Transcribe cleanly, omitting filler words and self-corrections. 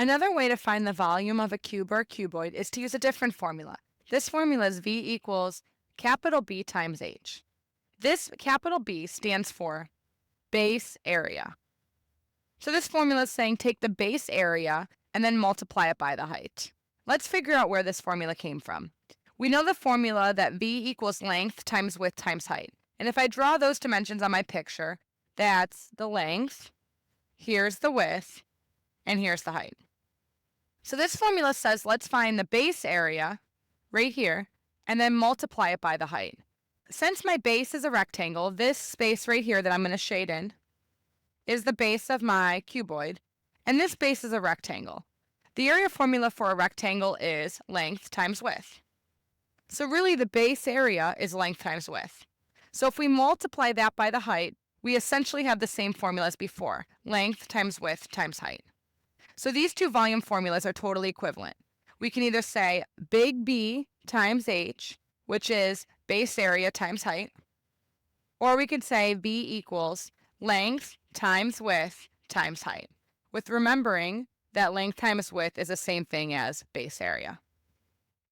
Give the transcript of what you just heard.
Another way to find the volume of a cube or a cuboid is to use a different formula. This formula is V equals capital B times H. This capital B stands for base area. So this formula is saying take the base area and then multiply it by the height. Let's figure out where this formula came from. We know the formula that V equals length times width times height. And if I draw those dimensions on my picture, that's the length, here's the width, and here's the height. So this formula says let's find the base area right here and then multiply it by the height. Since my base is a rectangle, this space right here that I'm going to shade in is the base of my cuboid, and this base is a rectangle. The area formula for a rectangle is length times width. So really the base area is length times width. So if we multiply that by the height, we essentially have the same formula as before, length times width times height. So these two volume formulas are totally equivalent. We can either say big B times H, which is base area times height, or we could say V equals length times width times height, with remembering that length times width is the same thing as base area.